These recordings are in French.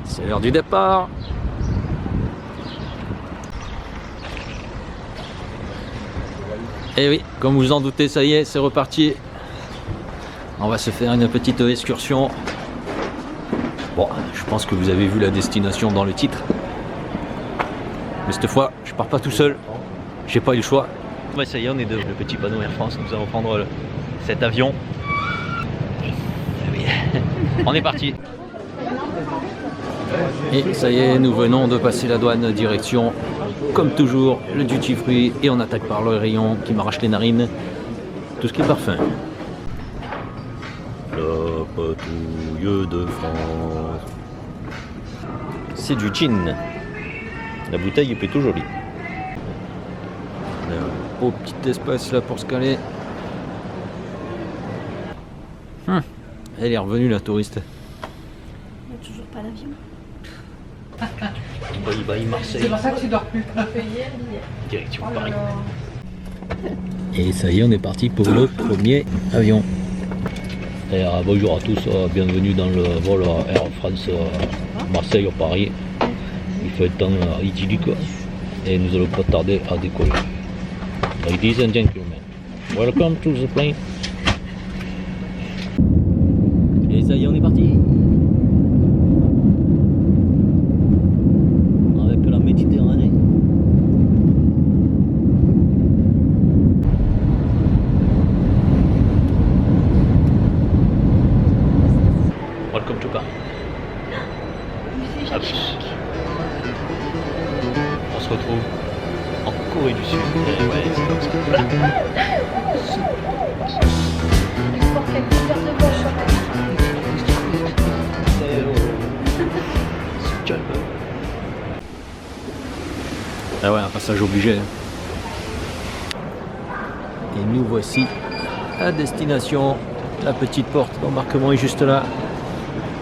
C'est l'heure du départ. Et oui, comme vous en doutez, ça y est, c'est reparti. On va se faire une petite excursion. Bon, je pense que vous avez vu la destination dans le titre. Mais cette fois, je pars pas tout seul. J'ai pas eu le choix. Ouais, ça y est, on est devant le petit panneau Air France. Nous allons prendre cet avion. Oui. On est parti. Et ça y est, nous venons de passer la douane direction, comme toujours, le duty free. Et on attaque par le rayon qui m'arrache les narines. Tout ce qui est parfum. La patrouille de France. C'est du gin. La bouteille est plutôt jolie. On a un beau petit espace là pour se caler. Elle est revenue la touriste. Il n'y a toujours pas l'avion. Marseille. C'est pour ça que tu dors plus. Direction Paris. Et ça y est, on est parti pour le premier avion. Et bonjour à tous, bienvenue dans le vol Air France Marseille-Paris. Il fait un temps idyllique et nous allons pas tarder à décoller. Ladies and gentlemen, welcome to the plane. Et ça y est, on est parti. Avec la Méditerranée. Welcome to Paris. On se retrouve en Corée du Sud. Et ouais, c'est comme ça. Ah ouais, un passage obligé. Et nous voici à destination. La petite porte d'embarquement est juste là.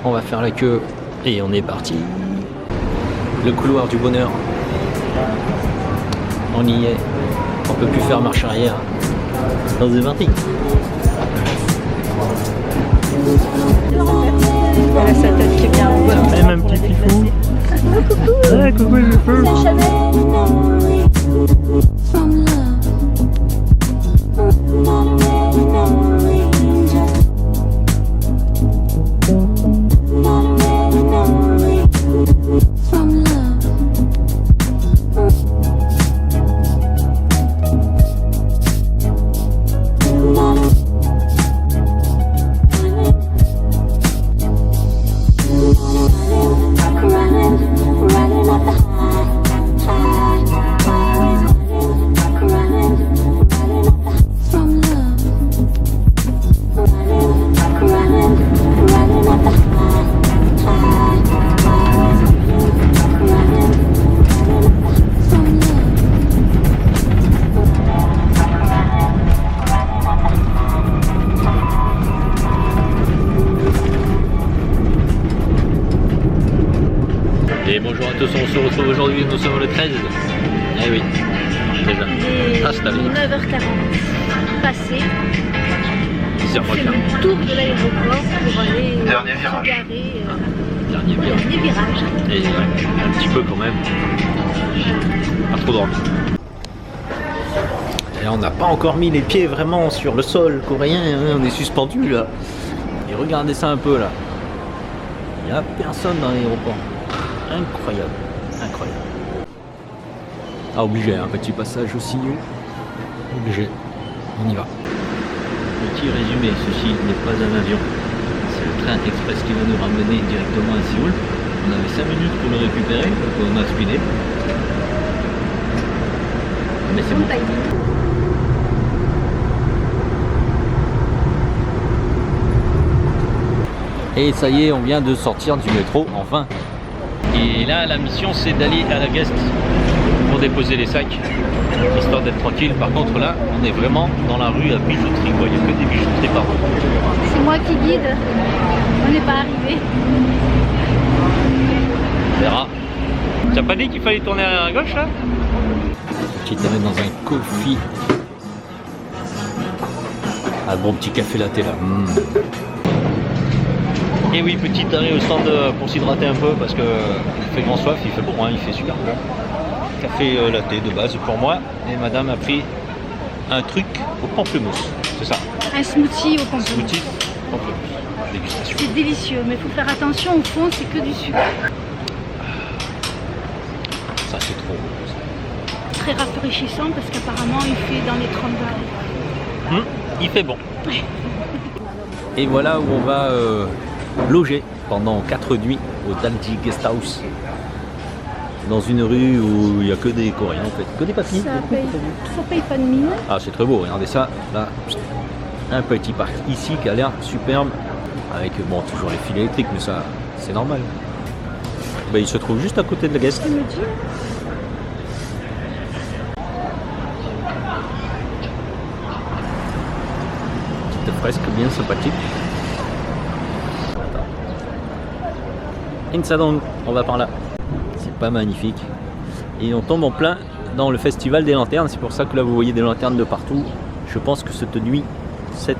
On va faire la queue et on est parti. Le couloir du bonheur. On y est. On peut plus faire marche arrière. On est parti. Elle a sa tête qui est bien en bonne. Même un petit pifou. Coucou. Ouais, coucou le feu. C'est Chanel. Et bonjour à tous, on se retrouve aujourd'hui, nous sommes le 13. Eh oui, déjà. Il est Installé. 9h40 passé. 10h On fait le tour de l'aéroport pour aller Dernier se virage. garer. Dernier virage. Dernier virage. Et ouais, un petit peu quand même. Pas trop dormi. Et on n'a pas encore mis les pieds vraiment sur le sol coréen, hein, on est suspendu là. Et regardez ça un peu là. Il n'y a personne dans l'aéroport. Incroyable, incroyable. Ah, obligé, un petit passage au signaux. Obligé. On y va. Petit résumé, ceci n'est pas un avion. C'est le train express qui va nous ramener directement à Séoul. On avait 5 minutes pour le récupérer, donc on a speedé. Mais c'est bon. Et ça y est, on vient de sortir du métro, enfin. Et là, la mission, c'est d'aller à la guest pour déposer les sacs, histoire d'être tranquille. Par contre, là, on est vraiment dans la rue à bijouterie, quoi. Il n'y a que des bijouteries partout. C'est moi qui guide. On n'est pas arrivé. On verra. T'as pas dit qu'il fallait tourner à gauche, là? Petit arrêt dans un coffee. Ah, bon petit café latte, là. Et oui, petit arrêt au stand pour s'hydrater un peu parce que il fait grand soif, il fait bon, hein, il fait super bon. Café latte de base pour moi et madame a pris un truc au pamplemousse, c'est ça? Un smoothie au pamplemousse. Smoothie pamplemousse, dégustation. C'est délicieux, mais il faut faire attention, au fond c'est que du sucre. Ça c'est trop bon. Très rafraîchissant parce qu'apparemment il fait dans les 30 degrés. Il fait bon. Et voilà où on va loger pendant 4 nuits au Dalji Guest House. Dans une rue où il n'y a que des Coréens en fait, que des papilles. Ça paye pas de mine. Ah c'est très beau, regardez ça, là, un petit parc ici qui a l'air superbe, avec bon toujours les fils électriques, mais ça c'est normal. Ben, il se trouve juste à côté de la guest. Tu me dis ? Petite fresque bien sympathique. Insadong, on va par là. C'est pas magnifique. Et on tombe en plein dans le festival des lanternes. C'est pour ça que là vous voyez des lanternes de partout. Je pense que cette nuit, ça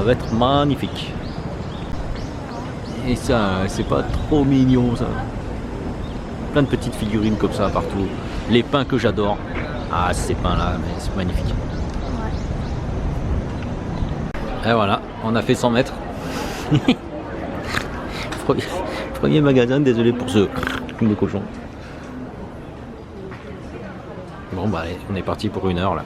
va être magnifique. Et ça, c'est pas trop mignon ça. Plein de petites figurines comme ça partout. Les pins que j'adore. Ah ces pins là, mais c'est magnifique. Et voilà, on a fait 100 mètres. Premier magasin, désolé pour ce de cochon. Bon bah allez, on est parti pour 1 heure là.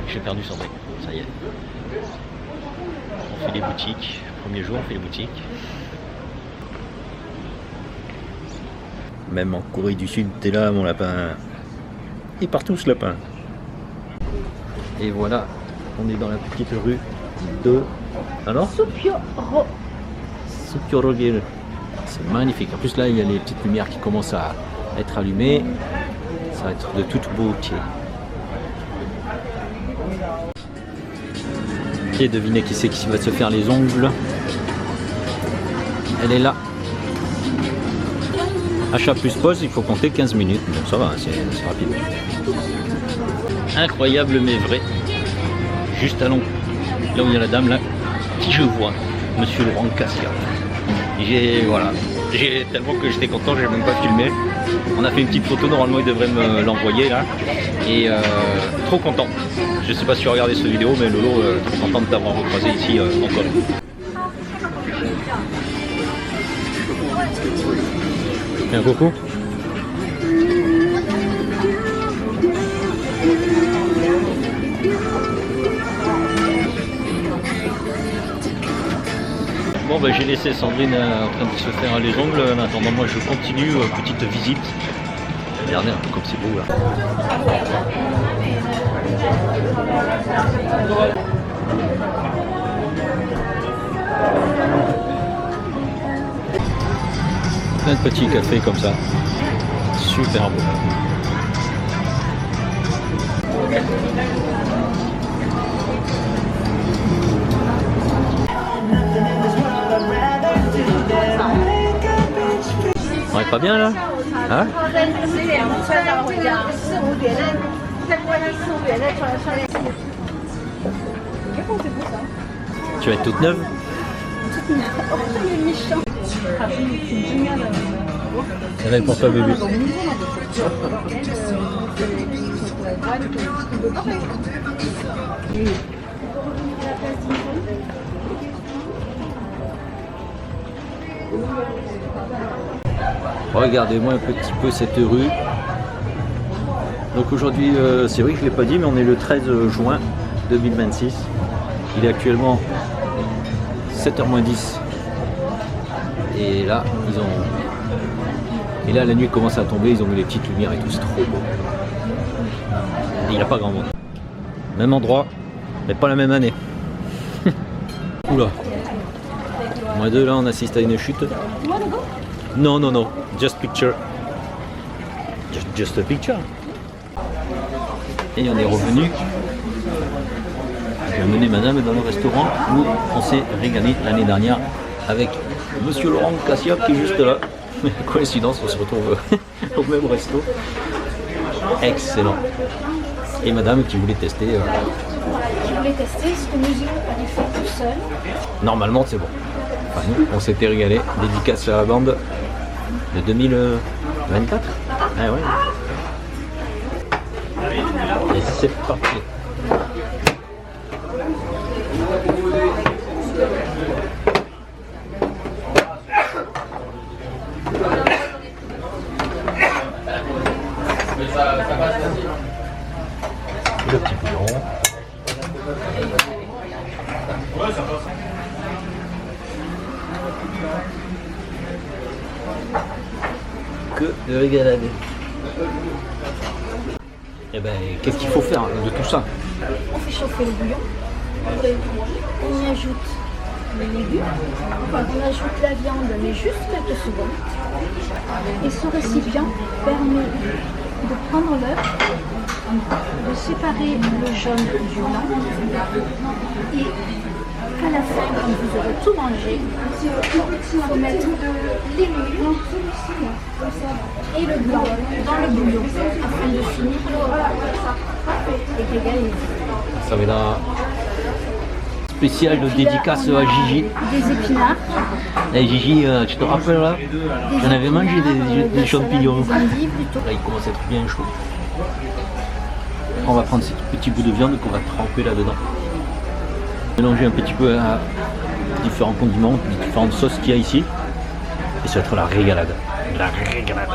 J'ai perdu son bec, ça y est. On fait les boutiques, premier jour on fait les boutiques. Même en Corée du Sud, t'es là mon lapin. Il est partout ce lapin. Et voilà, on est dans la petite rue de... Alors Sukyoro. Sukyoro-gil. C'est magnifique. En plus là, il y a les petites lumières qui commencent à être allumées. Ça va être de toute beauté. Et devinez qui c'est qui va se faire les ongles. Elle est là. Achat plus pause, il faut compter 15 minutes. Bon, ça va, c'est rapide. Incroyable mais vrai. Juste à long. Là où il y a la dame là, qui je vois, Monsieur Laurent Cassia. Voilà. Tellement que j'étais content, j'ai même pas filmé. On a fait une petite photo, normalement il devrait me l'envoyer là. Et trop content. Je sais pas si tu as regardé cette vidéo, mais Lolo, trop content de t'avoir recroisé ici encore. Un coucou. Bon bah j'ai laissé Sandrine en train de se faire les ongles. En attendant moi je continue, petite visite. Regardez un peu comme c'est beau là. Plein de petits cafés comme ça. Super beau. On est pas bien là? Hein? Tu vas être toute neuve? Ça va être pour toi, bébé. Regardez-moi un petit peu cette rue. Donc aujourd'hui, c'est vrai que je ne l'ai pas dit, mais on est le 13 juin 2026. Il est actuellement 7h-10. Et là, et là, la nuit commence à tomber, ils ont mis les petites lumières et tout, c'est trop beau. Et il n'y a pas grand monde. Même endroit, mais pas la même année. Oula. Moi deux, là, on assiste à une chute. Non, non, non. Just picture. Just a picture. Et on est revenu. J'ai amené madame dans le restaurant où on s'est régalé l'année dernière avec monsieur Laurent Cassia qui est juste là. Coïncidence, on se retrouve au même resto. Excellent. Et madame qui voulait tester. Je voulais tester ce que nous avons dû faire tout seul. Normalement, c'est bon. Enfin, nous, on s'était régalé. Dédicace à la bande de 2024. Ah ouais. Et c'est parti. Le petit bouillon. Que de régalade. Et ben, qu'est-ce qu'il faut faire de tout ça? On fait chauffer le bouillon. On y ajoute les légumes. On ajoute la viande, mais juste quelques secondes. Et ce récipient permet de prendre l'œuf, de séparer le jaune du blanc. Et à la fin, quand vous aurez tout mangé, il faut mettre l'émule et le blanc dans le bouillon afin de finir et régaler. Ça va être un spécial de dédicace à Gigi. Des épinards. Et Gigi, tu te rappelles là? J'en avais mangé des champignons. Des endives plutôt. Là, il commence à être bien chaud. On va prendre ces petits bouts de viande qu'on va tremper là-dedans. Mélanger un petit peu à différents condiments, différentes sauces qu'il y a ici. Et ça va être la régalade. La régalade.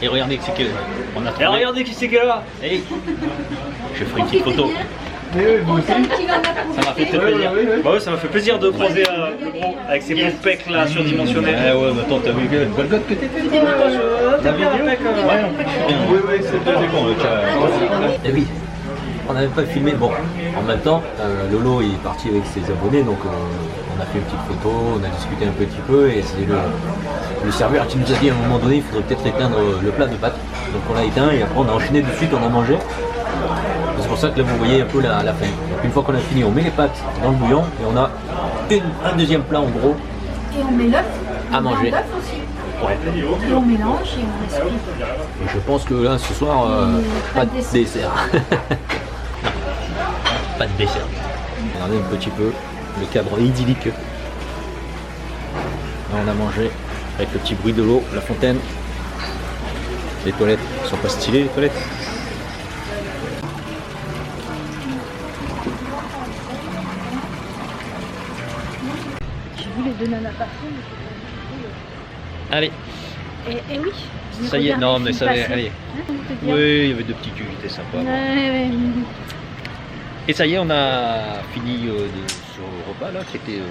Et regardez qui c'est qu'elle on a trouvé. Et regardez qui c'est qu'elle est là. Hey. Je ferai une petite photo. Ça m'a fait très plaisir. Bah ouais, ça m'a fait plaisir de croiser le gros avec ses beaux pecs là surdimensionnés. Ouais, mais attends, t'as vu quelle Golgoth que t'es fait? T'as vu le pec? Ouais, oui, c'était bon le cas. Et oui, on n'avait pas filmé. Bon, en même temps, Lolo est parti avec ses abonnés, donc on a fait une petite photo, on a discuté un petit peu, et c'est le serveur qui nous a dit à un moment donné il faudrait peut-être éteindre le plat de pâtes. Donc on l'a éteint et après on a enchaîné de suite, on a mangé. C'est pour ça que là vous voyez un peu la fin. Donc une fois qu'on a fini, on met les pâtes dans le bouillon et on a un deuxième plat en gros. Et on met l'œuf. À manger. Ouais. Et on mélange et on respire. Et je pense que là ce soir, pas de dessert. Non, pas de dessert. Regardez un petit peu le cadre idyllique. Là, on a mangé avec le petit bruit de l'eau, la fontaine. Les toilettes sont pas stylées, les toilettes. J'ai vu les deux nanas passer. Allez, Et oui. ça y est, non mais ça va, allez. Hein, Oui, il y avait deux petits culs, c'était sympa. Ouais. Et ça y est, on a fini ce repas là qui était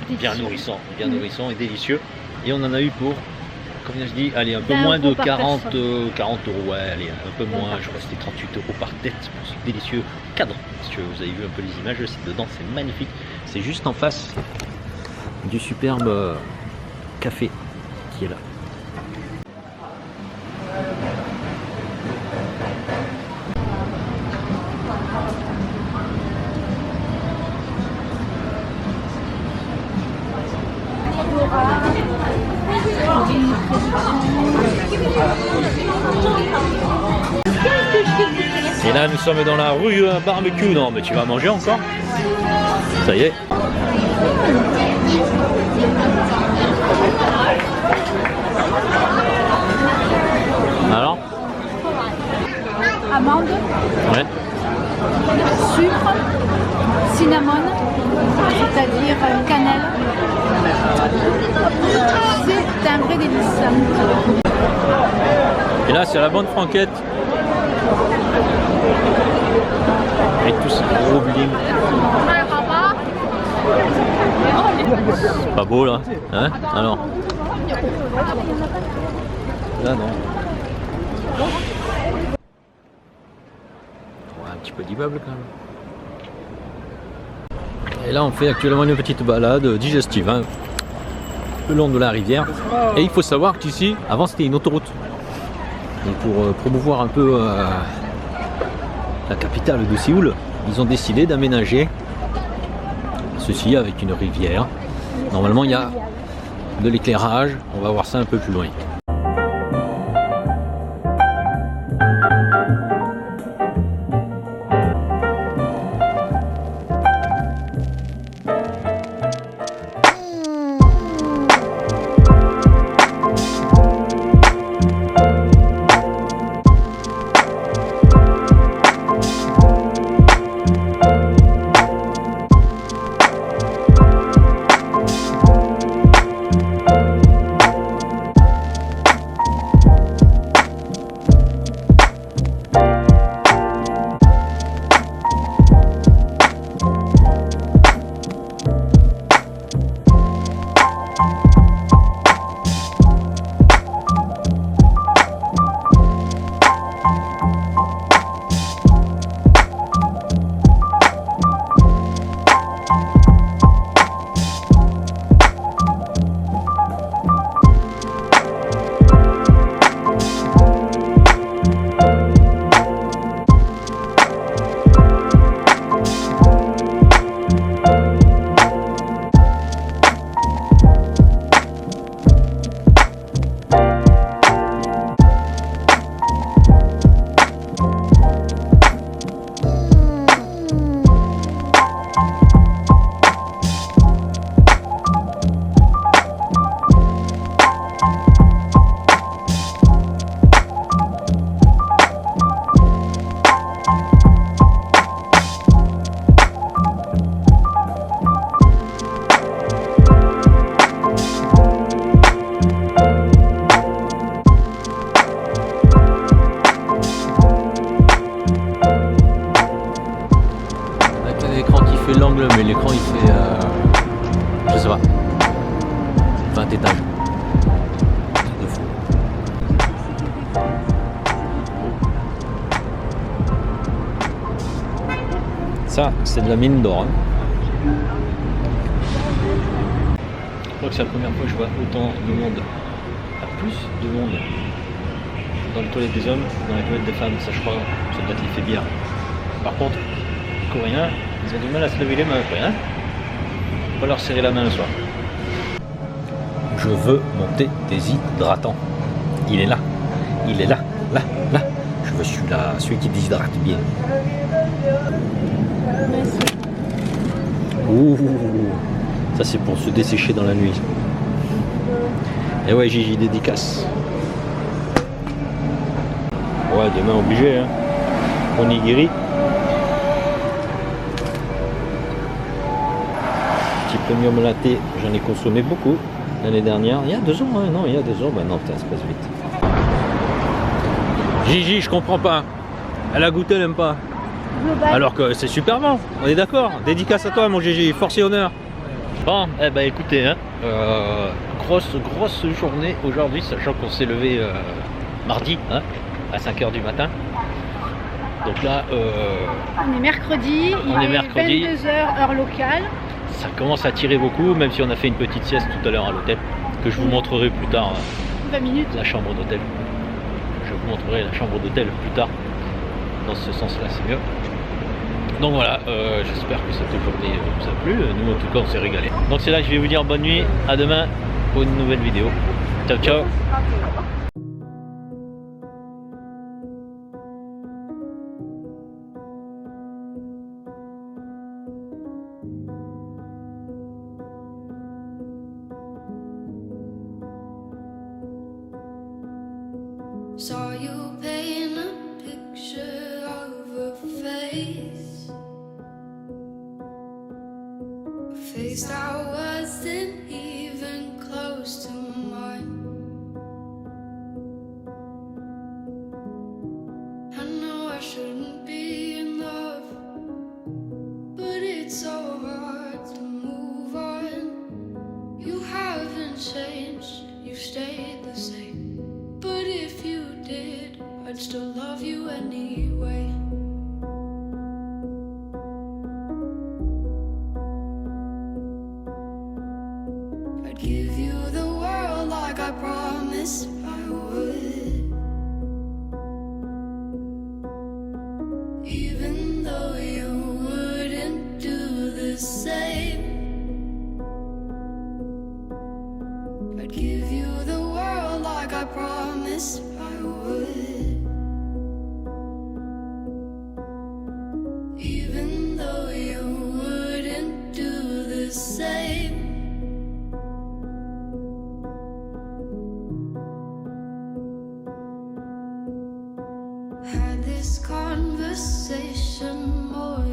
bien nourrissant et délicieux. Et on en a eu pour, comme je dis, allez, un peu 20 moins de euros par 40 personne. 40 euros, ouais, allez, un peu moins, je crois que c'était 38 euros par tête pour ce délicieux cadre. Parce que vous avez vu un peu les images, c'est dedans, c'est magnifique. C'est juste en face du superbe café qui est là. Et là, nous sommes dans la rue barbecue. Non, mais tu vas manger encore? Ça y est. Alors? Amande, Ouais. sucre, cinnamon, c'est-à-dire cannelle. C'est un vrai délice. Et là, c'est la bonne franquette. Avec tous ces gros bling. C'est pas beau là, hein? Alors. Là non. Ouais, un petit peu d'immeuble quand même. Et là on fait actuellement une petite balade digestive hein, le long de la rivière. Et il faut savoir qu'ici, avant c'était une autoroute. Donc pour promouvoir un peu la capitale de Séoul, ils ont décidé d'aménager ceci avec une rivière. Normalement il y a de l'éclairage, on va voir ça un peu plus loin. L'angle, mais l'écran il fait je sais pas 20 étages de fou. Ça c'est de la mine d'or hein. Je crois que c'est la première fois que je vois autant de monde, plus de monde dans les toilettes des hommes, dans les toilettes des femmes. Ça je crois, ça doit être l'effet bière. Par contre, les Coréens, ils ont du mal à se lever les mains après, hein. On va leur serrer la main le soir. Je veux mon thé déshydratant. Il est là. Il est là. Là. Là. Je veux celui-là, celui qui déshydrate bien. Ouh. Ça c'est pour se dessécher dans la nuit. Et ouais, Gigi dédicace. Ouais, demain obligé, hein. Onigiri. Premium latte, j'en ai consommé beaucoup l'année dernière, il y a 2 ans, hein, non, il y a 2 ans, bah non, putain, ça passe vite. Gigi, je comprends pas, elle a goûté, elle aime pas. Alors que c'est super bon, on est d'accord, dédicace à toi mon Gigi, force et honneur. Bon, eh ben écoutez, hein, grosse journée aujourd'hui, sachant qu'on s'est levé mardi, hein, à 5h du matin. Donc là, on est mercredi, il est 22h heure locale. Ça commence à tirer beaucoup, même si on a fait une petite sieste tout à l'heure à l'hôtel, que je vous montrerai plus tard. 20 minutes. La chambre d'hôtel. Je vous montrerai la chambre d'hôtel plus tard. Dans ce sens-là, c'est mieux. Donc voilà, j'espère que cette journée vous a plu. Nous, en tout cas, on s'est régalé. Donc c'est là que je vais vous dire bonne nuit. À demain pour une nouvelle vidéo. Ciao, ciao. face. A face that wasn't even close to mine. I know I shouldn't be in love, but it's so hard to move on. You haven't changed, you stayed the same. But if you did, I'd still love you anyway. I'd give you the world like I promised I would. Even though you wouldn't do the same. I'd give you the world like I promised I would. Even though you wouldn't do the same. Had this conversation more